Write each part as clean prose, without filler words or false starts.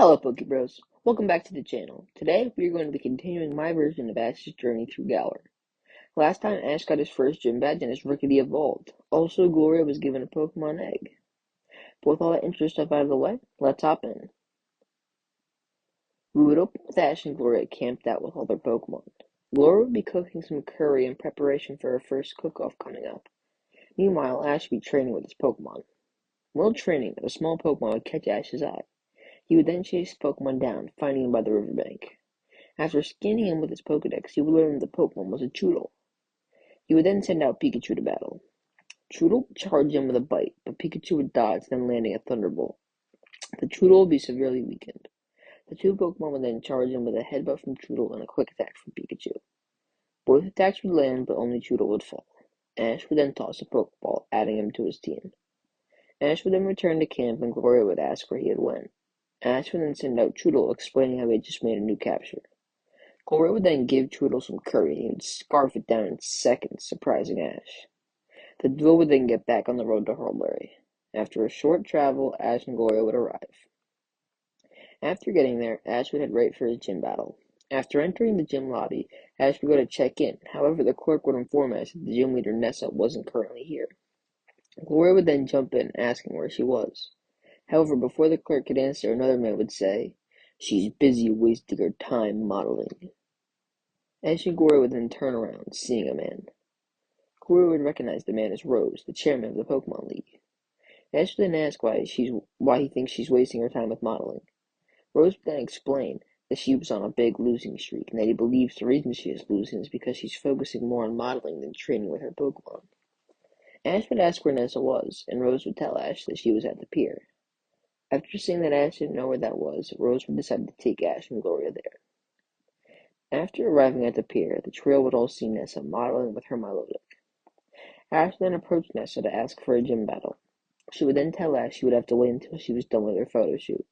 Hello, Poke Bros. Welcome back to the channel. Today, we are going to be continuing my version of Ash's journey through Galar. Last time, Ash got his first gym badge and his Rickety evolved. Also, Gloria was given a Pokemon egg. But with all that intro stuff out of the way, let's hop in. We would open with Ash and Gloria camped out with all their Pokemon. Gloria would be cooking some curry in preparation for her first cook-off coming up. Meanwhile, Ash would be training with his Pokemon. While training, a small Pokemon would catch Ash's eye. He would then chase the Pokemon down, finding him by the riverbank. After scanning him with his Pokedex, he would learn that the Pokemon was a Choodle. He would then send out Pikachu to battle. Choodle would charge him with a bite, but Pikachu would dodge, then landing a Thunderbolt. The Choodle would be severely weakened. The two Pokemon would then charge him with a headbutt from Choodle and a quick attack from Pikachu. Both attacks would land, but only Choodle would fall. Ash would then toss a Pokeball, adding him to his team. Ash would then return to camp and Gloria would ask where he had went. Ash would then send out Choodle, explaining how he had just made a new capture. Gloria would then give Choodle some curry, and he would scarf it down in seconds, surprising Ash. The duo would then get back on the road to Hulbury. After a short travel, Ash and Gloria would arrive. After getting there, Ash would head right for his gym battle. After entering the gym lobby, Ash would go to check in. However, the clerk would inform Ash that the gym leader Nessa wasn't currently here. Gloria would then jump in, asking where she was. However, before the clerk could answer, another man would say, "She's busy wasting her time modeling." Ash and Gloria would then turn around, seeing a man. Gloria would recognize the man as Rose, the chairman of the Pokemon League. Ash would then ask why he thinks she's wasting her time with modeling. Rose would then explain that she was on a big losing streak, and that he believes the reason she is losing is because she's focusing more on modeling than training with her Pokemon. Ash would ask where Nessa was, and Rose would tell Ash that she was at the pier. After seeing that Ash didn't know where that was, Rose would decide to take Ash and Gloria there. After arriving at the pier, the trio would all see Nessa modeling with her Milotic. Ash then approached Nessa to ask for a gym battle. She would then tell Ash she would have to wait until she was done with her photo shoot.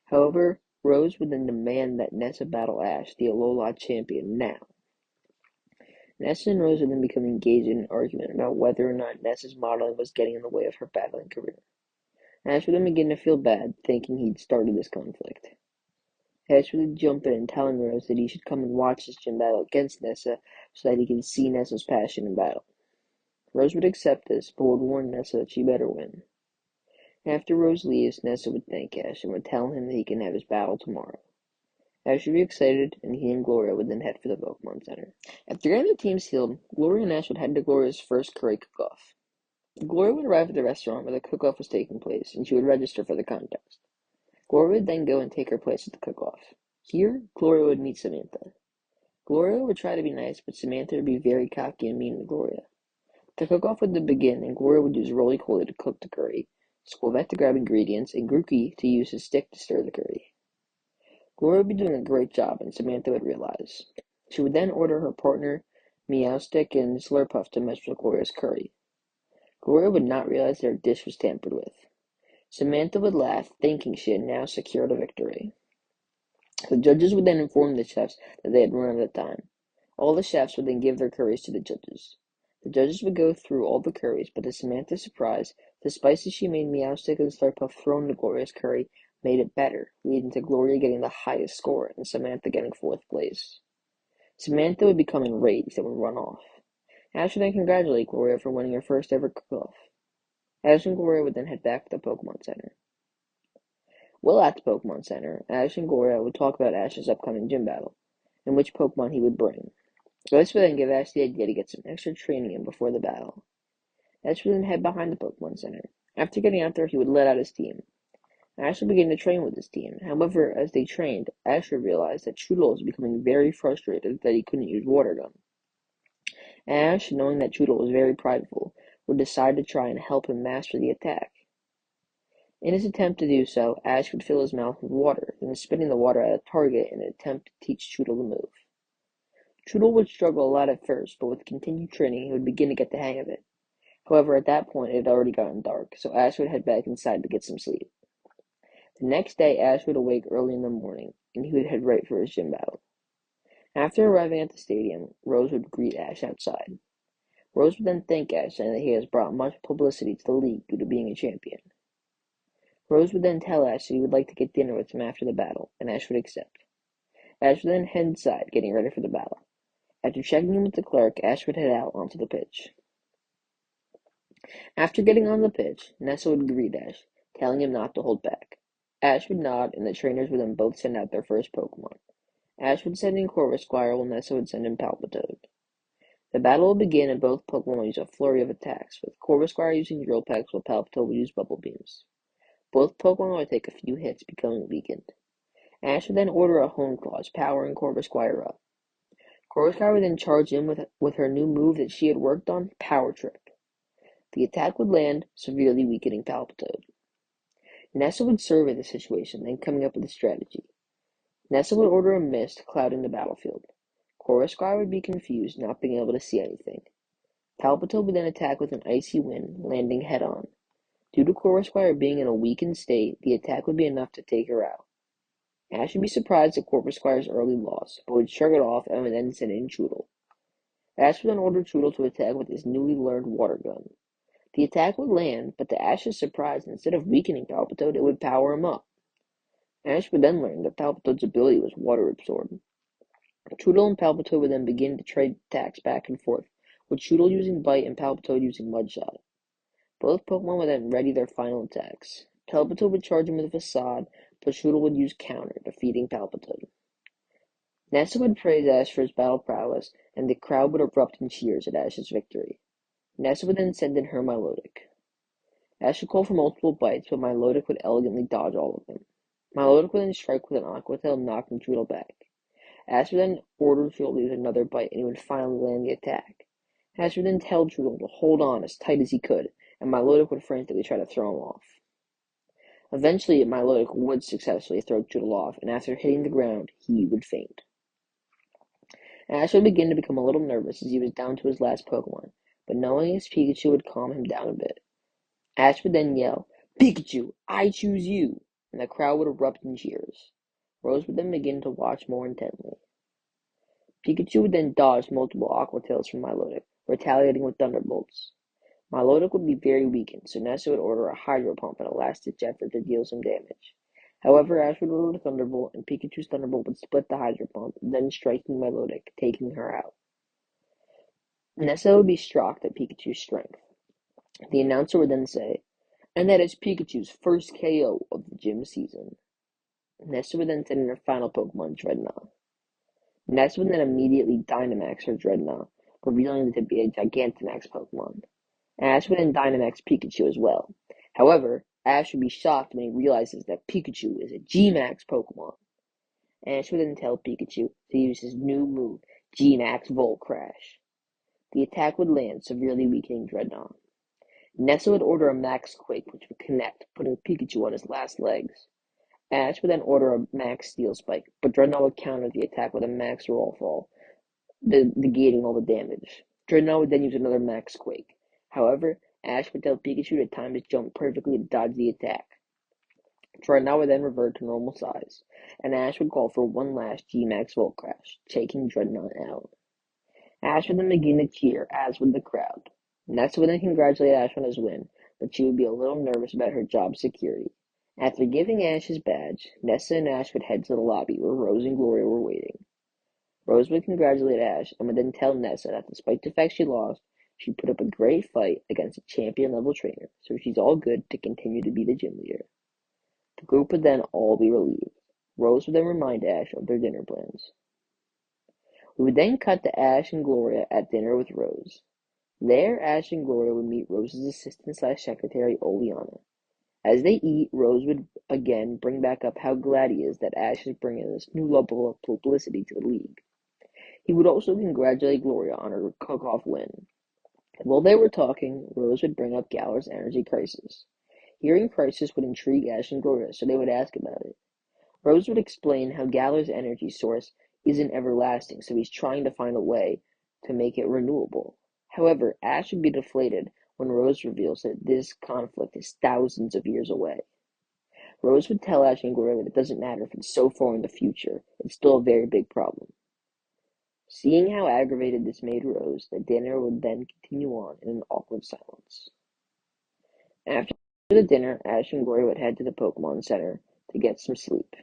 However, Rose would then demand that Nessa battle Ash, the Alola champion, now. Nessa and Rose would then become engaged in an argument about whether or not Nessa's modeling was getting in the way of her battling career. Ash would then begin to feel bad, thinking he'd started this conflict. Ash would jump in, telling Rose that he should come and watch this gym battle against Nessa so that he can see Nessa's passion in battle. Rose would accept this, but would warn Nessa that she better win. After Rose leaves, Nessa would thank Ash and would tell him that he can have his battle tomorrow. Ash would be excited, and he and Gloria would then head for the Pokemon Center. After getting the teams healed, Gloria and Ash would head to Gloria's first curry cook-off. Gloria would arrive at the restaurant where the cook-off was taking place, and she would register for the contest. Gloria would then go and take her place at the cook-off. Here, Gloria would meet Samantha. Gloria would try to be nice, but Samantha would be very cocky and mean to Gloria. The cook-off would then begin, and Gloria would use roly-poly to cook the curry, Squavette to grab ingredients, and Grookey to use his stick to stir the curry. Gloria would be doing a great job, and Samantha would realize. She would then order her partner, Meowstick and Slurpuff, to mess with Gloria's curry. Gloria would not realize their dish was tampered with. Samantha would laugh, thinking she had now secured a victory. The judges would then inform the chefs that they had run out of time. All the chefs would then give their curries to the judges. The judges would go through all the curries, but to Samantha's surprise, the spices she made Meowstick and Slurpuff throw into Gloria's curry made it better, leading to Gloria getting the highest score and Samantha getting 4th place. Samantha would become enraged and would run off. Ash would then congratulate Gloria for winning her first ever cook-off. Ash and Gloria would then head back to the Pokemon Center. While at the Pokemon Center, Ash and Gloria would talk about Ash's upcoming gym battle, and which Pokemon he would bring. This would then give Ash the idea to get some extra training in before the battle. Ash would then head behind the Pokemon Center. After getting out there, he would let out his team. Ash would begin to train with his team. However, as they trained, Ash would realize that Choodle was becoming very frustrated that he couldn't use Water Gun. Ash, knowing that Choodle was very prideful, would decide to try and help him master the attack. In his attempt to do so, Ash would fill his mouth with water, then spitting the water at a target in an attempt to teach Choodle to move. Choodle would struggle a lot at first, but with continued training, he would begin to get the hang of it. However, at that point, it had already gotten dark, so Ash would head back inside to get some sleep. The next day, Ash would awake early in the morning, and he would head right for his gym battle. After arriving at the stadium, Rose would greet Ash outside. Rose would then thank Ash, saying that he has brought much publicity to the league due to being a champion. Rose would then tell Ash that he would like to get dinner with him after the battle, and Ash would accept. Ash would then head inside, getting ready for the battle. After checking in with the clerk, Ash would head out onto the pitch. After getting on the pitch, Nessa would greet Ash, telling him not to hold back. Ash would nod, and the trainers would then both send out their first Pokemon. Ash would send in Corvisquire, while Nessa would send in Palpitoad. The battle would begin, and both Pokemon would use a flurry of attacks, with Corvisquire using Drill Pecks while Palpitoad would use Bubble Beams. Both Pokemon would take a few hits, becoming weakened. Ash would then order a Hone Claws, powering Corvisquire up. Corvisquire would then charge in with her new move that she had worked on, Power Trip. The attack would land, severely weakening Palpitoad. Nessa would survey the situation, then coming up with a strategy. Nessa would order a mist clouding the battlefield. Corvisquire would be confused, not being able to see anything. Palpitoad would then attack with an icy wind, landing head-on. Due to Corvisquire being in a weakened state, the attack would be enough to take her out. Ash would be surprised at Corvisquire's early loss, but would shrug it off and would then send in Choodle. Ash would then order Choodle to attack with his newly learned water gun. The attack would land, but to Ash's surprise, instead of weakening Palpitoad, it would power him up. Ash would then learn that Palpitoad's ability was water absorbed. Choodle and Palpitoad would then begin to trade attacks back and forth, with Choodle using Bite and Palpitoad using Mudshot. Both Pokemon would then ready their final attacks. Palpitoad would charge him with a Facade, but Choodle would use Counter, defeating Palpitoad. Nessa would praise Ash for his battle prowess, and the crowd would erupt in cheers at Ash's victory. Nessa would then send in her Milotic. Ash would call for multiple bites, but Milotic would elegantly dodge all of them. Milotic would then strike with an Aqua Tail, knocking Choodle back. Ash would then order Choodle to use another bite, and he would finally land the attack. Ash would then tell Choodle to hold on as tight as he could, and Milotic would frantically try to throw him off. Eventually, Milotic would successfully throw Choodle off, and after hitting the ground, he would faint. Ash would begin to become a little nervous as he was down to his last Pokemon, but knowing his Pikachu would calm him down a bit. Ash would then yell, "Pikachu, I choose you!" and the crowd would erupt in cheers. Rose would then begin to watch more intently. Pikachu would then dodge multiple Aqua Tails from Milotic, retaliating with Thunderbolts. Milotic would be very weakened, so Nessa would order a Hydro Pump in a last-ditch effort to deal some damage. However, Ash would order a Thunderbolt, and Pikachu's Thunderbolt would split the Hydro Pump, then striking Milotic, taking her out. Nessa would be shocked at Pikachu's strength. The announcer would then say, "And that is Pikachu's first KO of the gym season." Nessa would then send in her final Pokemon, Dreadnought. Nessa would then immediately Dynamax her Dreadnought, revealing it to be a Gigantamax Pokemon. Ash would then Dynamax Pikachu as well. However, Ash would be shocked when he realizes that Pikachu is a G-Max Pokemon. Ash would then tell Pikachu to use his new move, G-Max Volt Crash. The attack would land, severely weakening Dreadnought. Nessa would order a Max Quake, which would connect, putting Pikachu on his last legs. Ash would then order a Max Steel Spike, but Dreadnought would counter the attack with a Max Roll Fall, negating all the damage. Dreadnought would then use another Max Quake. However, Ash would tell Pikachu to time his jump perfectly to dodge the attack. Dreadnought would then revert to normal size, and Ash would call for one last G-Max Volt Crash, taking Dreadnought out. Ash would then begin to cheer, as would the crowd. Nessa would then congratulate Ash on his win, but she would be a little nervous about her job security. After giving Ash his badge, Nessa and Ash would head to the lobby where Rose and Gloria were waiting. Rose would congratulate Ash and would then tell Nessa that despite the fact she lost, she put up a great fight against a champion-level trainer, so she's all good to continue to be the gym leader. The group would then all be relieved. Rose would then remind Ash of their dinner plans. We would then cut to Ash and Gloria at dinner with Rose. There, Ash and Gloria would meet Rose's assistant/secretary, Oleana. As they eat, Rose would again bring back up how glad he is that Ash is bringing this new level of publicity to the league. He would also congratulate Gloria on her cook-off win. While they were talking, Rose would bring up Galar's energy crisis. Hearing crisis would intrigue Ash and Gloria, so they would ask about it. Rose would explain how Galar's energy source isn't everlasting, so he's trying to find a way to make it renewable. However, Ash would be deflated when Rose reveals that this conflict is thousands of years away. Rose would tell Ash and Gloria that it doesn't matter if it's so far in the future, it's still a very big problem. Seeing how aggravated this made Rose, the dinner would then continue on in an awkward silence. After After the dinner, Ash and Gloria would head to the Pokemon Center to get some sleep.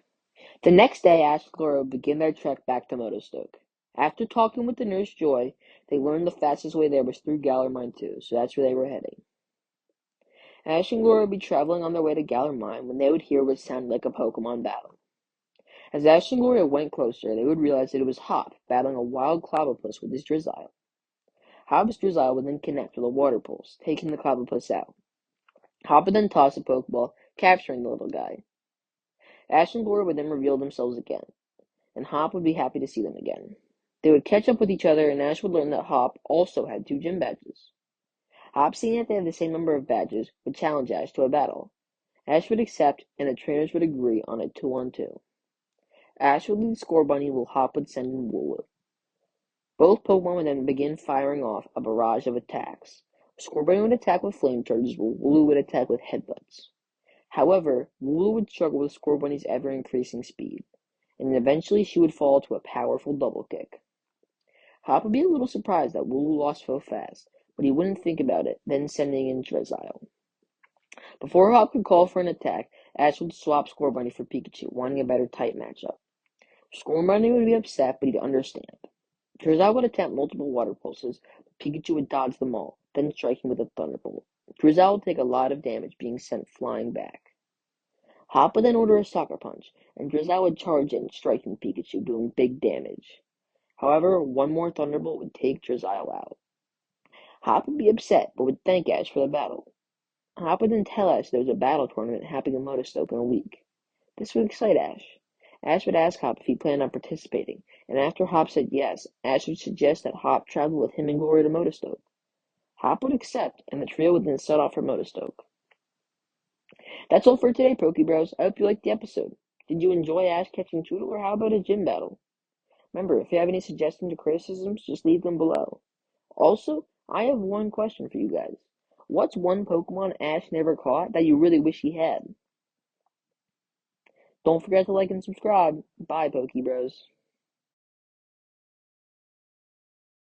The next day, Ash and Gloria would begin their trek back to Motostoke. After talking with the nurse Joy, they learned the fastest way there was through Galar Mine too, so that's where they were heading. Ash and Gloria would be traveling on their way to Galar Mine when they would hear what sounded like a Pokemon battle. As Ash and Gloria went closer, they would realize that it was Hop battling a wild Clobbopus with his Drizzile. Hop's Drizzile would then connect with a Water Pulse, taking the Clobbopus out. Hop would then toss a Pokeball, capturing the little guy. Ash and Gloria would then reveal themselves again, and Hop would be happy to see them again. They would catch up with each other, and Ash would learn that Hop also had 2 gym badges. Hop, seeing that they had the same number of badges, would challenge Ash to a battle. Ash would accept, and the trainers would agree on a 2-on-2. Ash would lead Scorbunny while Hop would send in Wooloo. Both Pokemon would then begin firing off a barrage of attacks. Scorbunny would attack with flame charges, while Wooloo would attack with headbutts. However, Wooloo would struggle with Scorbunny's ever-increasing speed, and eventually she would fall to a powerful double kick. Hop would be a little surprised that Wooloo lost so fast, but he wouldn't think about it, then sending in Drizzile. Before Hop could call for an attack, Ash would swap Scorbunny for Pikachu, wanting a better type matchup. Scorbunny would be upset, but he'd understand. Drizzile would attempt multiple water pulses, but Pikachu would dodge them all, then striking with a Thunderbolt. Drizzile would take a lot of damage, being sent flying back. Hop would then order a Sucker Punch, and Drizzile would charge in, striking Pikachu, doing big damage. However, one more Thunderbolt would take Drizzile out. Hop would be upset, but would thank Ash for the battle. Hop would then tell Ash there was a battle tournament happening in Motostoke in a week. This would excite Ash. Ash would ask Hop if he planned on participating, and after Hop said yes, Ash would suggest that Hop travel with him and Gloria to Motostoke. Hop would accept, and the trio would then set off for Motostoke. That's all for today, Pokebros. I hope you liked the episode. Did you enjoy Ash catching Toodle, or how about a gym battle? Remember, if you have any suggestions or criticisms, just leave them below. Also, I have one question for you guys. What's one Pokemon Ash never caught that you really wish he had? Don't forget to like and subscribe. Bye, Pokebros.